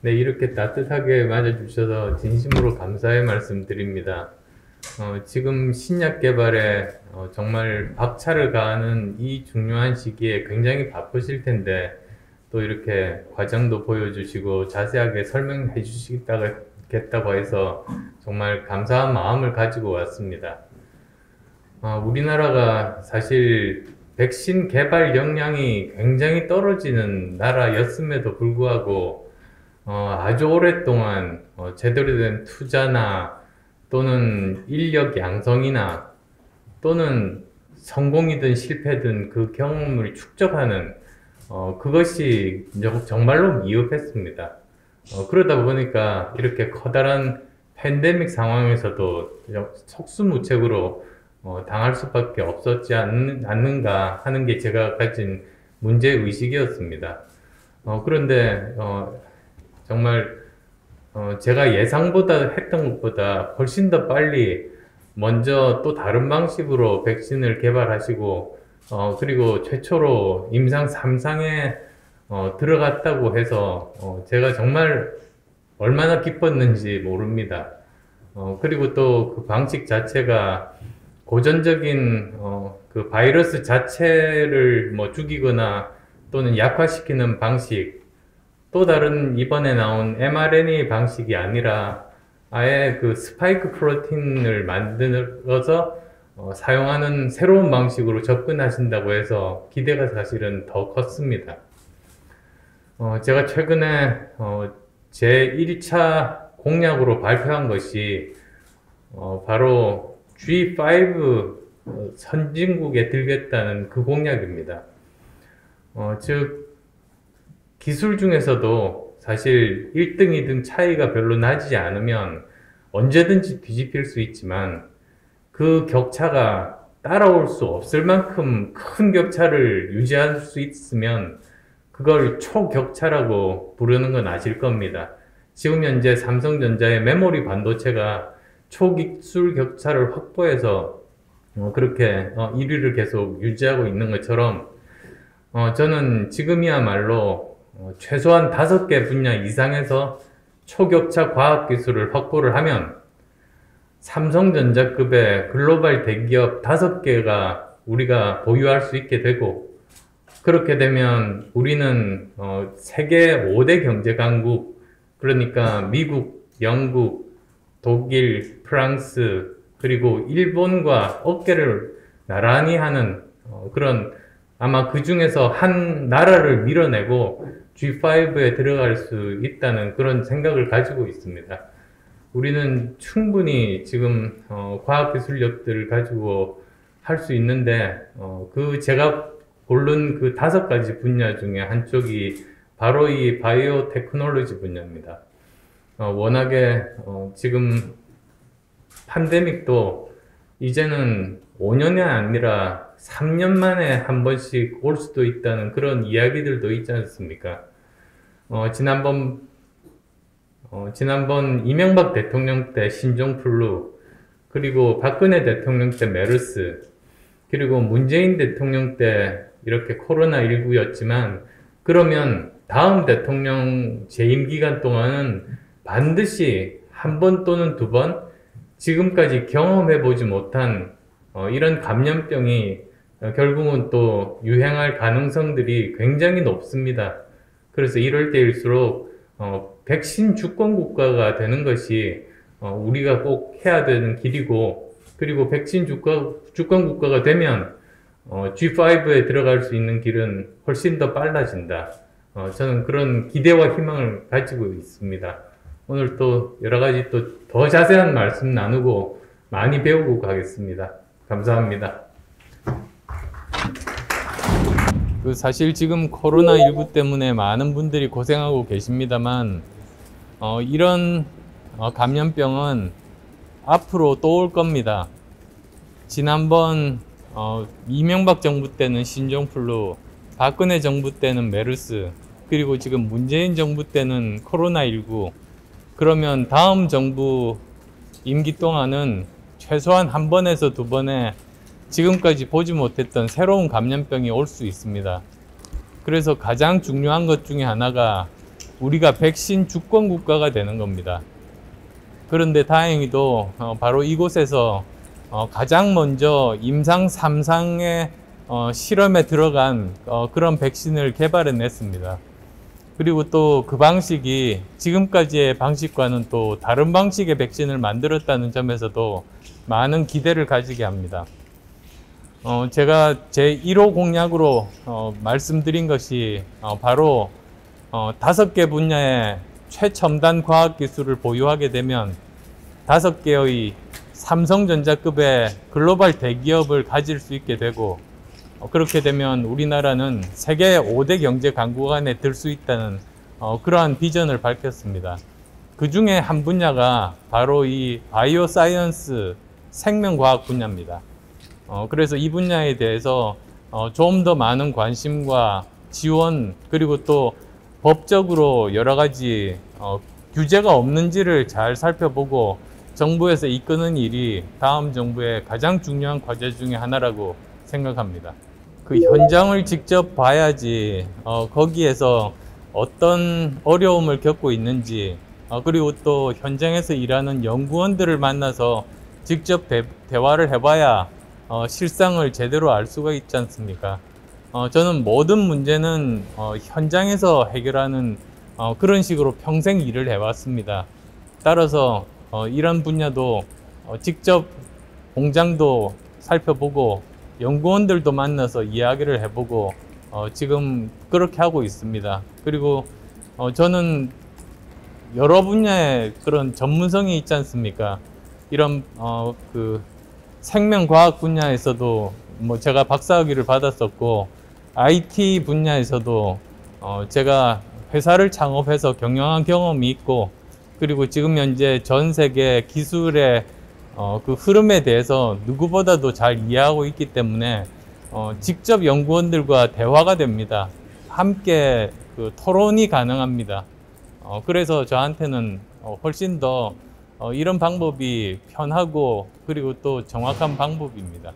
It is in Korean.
네, 이렇게 따뜻하게 맞아주셔서 진심으로 감사의 말씀드립니다. 지금 신약 개발에 정말 박차를 가하는 이 중요한 시기에 굉장히 바쁘실 텐데 또 이렇게 과정도 보여주시고 자세하게 설명해 주시겠다고 해서 정말 감사한 마음을 가지고 왔습니다. 우리나라가 사실 백신 개발 역량이 굉장히 떨어지는 나라였음에도 불구하고 아주 오랫동안 제대로 된 투자나 또는 인력 양성이나 또는 성공이든 실패든 그 경험을 축적하는 그것이 정말로 미흡했습니다. 그러다 보니까 이렇게 커다란 팬데믹 상황에서도 속수무책으로 당할 수밖에 없었지 않는가 하는 게 제가 가진 문제의식이었습니다. 그런데 정말 제가 예상보다 했던 것보다 훨씬 더 빨리 먼저 또 다른 방식으로 백신을 개발하시고 그리고 최초로 임상 3상에 들어갔다고 해서 제가 정말 얼마나 기뻤는지 모릅니다. 그리고 또 그 방식 자체가 고전적인 그 바이러스 자체를 뭐 죽이거나 또는 약화시키는 방식, 또 다른 이번에 나온 mRNA 방식이 아니라 아예 그 스파이크 프로틴을 만들어서 사용하는 새로운 방식으로 접근하신다고 해서 기대가 사실은 더 컸습니다. 제가 최근에 제 1차 공약으로 발표한 것이 바로 G5 선진국에 들겠다는 그 공약입니다. 즉 기술 중에서도 사실 1등, 2등 차이가 별로 나지 않으면 언제든지 뒤집힐 수 있지만 그 격차가 따라올 수 없을 만큼 큰 격차를 유지할 수 있으면 그걸 초격차라고 부르는 건 아실 겁니다. 지금 현재 삼성전자의 메모리 반도체가 초기술 격차를 확보해서 그렇게 1위를 계속 유지하고 있는 것처럼 저는 지금이야말로 최소한 5개 분야 이상에서 초격차 과학기술을 확보를 하면 삼성전자급의 글로벌 대기업 5개가 우리가 보유할 수 있게 되고, 그렇게 되면 우리는 세계 5대 경제 강국, 그러니까 미국, 영국, 독일, 프랑스, 그리고 일본과 어깨를 나란히 하는 그런, 아마 그 중에서 한 나라를 밀어내고 G5에 들어갈 수 있다는 그런 생각을 가지고 있습니다. 우리는 충분히 지금 과학기술력들을 가지고 할 수 있는데 그 제가 고른 그 5가지 분야 중에 한쪽이 바로 이 바이오 테크놀로지 분야입니다. 워낙에 지금 팬데믹도 이제는 5년이 아니라 3년 만에 한 번씩 올 수도 있다는 그런 이야기들도 있지 않습니까? 지난번 이명박 대통령 때 신종플루, 그리고 박근혜 대통령 때 메르스, 그리고 문재인 대통령 때 이렇게 코로나19였지만, 그러면 다음 대통령 재임 기간 동안은 반드시 한 번 또는 2번 지금까지 경험해보지 못한 이런 감염병이 결국은 또 유행할 가능성들이 굉장히 높습니다. 그래서 이럴 때일수록 백신 주권 국가가 되는 것이 우리가 꼭 해야 되는 길이고, 그리고 백신 주권 국가가 되면 G5에 들어갈 수 있는 길은 훨씬 더 빨라진다. 저는 그런 기대와 희망을 가지고 있습니다. 오늘 또 여러 가지 또 더 자세한 말씀 나누고 많이 배우고 가겠습니다. 감사합니다. 사실 지금 코로나19 때문에 많은 분들이 고생하고 계십니다만 이런 감염병은 앞으로 또 올 겁니다. 지난번 이명박 정부 때는 신종플루, 박근혜 정부 때는 메르스, 그리고 지금 문재인 정부 때는 코로나19. 그러면 다음 정부 임기 동안은 최소한 1번에서 2번의 지금까지 보지 못했던 새로운 감염병이 올 수 있습니다. 그래서 가장 중요한 것 중에 하나가 우리가 백신 주권 국가가 되는 겁니다. 그런데 다행히도 바로 이곳에서 가장 먼저 임상 3상의 실험에 들어간 그런 백신을 개발해냈습니다. 그리고 또 그 방식이 지금까지의 방식과는 또 다른 방식의 백신을 만들었다는 점에서도 많은 기대를 가지게 합니다. 제가 제 1호 공약으로 말씀드린 것이 바로 5개 분야의 최첨단 과학기술을 보유하게 되면 5개의 삼성전자급의 글로벌 대기업을 가질 수 있게 되고, 그렇게 되면 우리나라는 세계 5대 경제 강국 안에 들 수 있다는 그러한 비전을 밝혔습니다. 그 중에 한 분야가 바로 이 바이오 사이언스 생명과학 분야입니다. 그래서 이 분야에 대해서 좀 더 많은 관심과 지원, 그리고 또 법적으로 여러 가지 규제가 없는지를 잘 살펴보고 정부에서 이끄는 일이 다음 정부의 가장 중요한 과제 중에 하나라고 생각합니다. 그 현장을 직접 봐야지 거기에서 어떤 어려움을 겪고 있는지, 그리고 또 현장에서 일하는 연구원들을 만나서 직접 대화를 해봐야 실상을 제대로 알 수가 있지 않습니까? 저는 모든 문제는 현장에서 해결하는 그런 식으로 평생 일을 해왔습니다. 따라서 이런 분야도 직접 공장도 살펴보고 연구원들도 만나서 이야기를 해보고 지금 그렇게 하고 있습니다. 그리고 저는 여러 분야의 그런 전문성이 있지 않습니까? 이런 그 생명과학 분야에서도 뭐 제가 박사학위를 받았었고, IT 분야에서도 제가 회사를 창업해서 경영한 경험이 있고, 그리고 지금 현재 전 세계 기술의 그 흐름에 대해서 누구보다도 잘 이해하고 있기 때문에 직접 연구원들과 대화가 됩니다. 함께 그 토론이 가능합니다. 그래서 저한테는 훨씬 더 이런 방법이 편하고 그리고 또 정확한 방법입니다.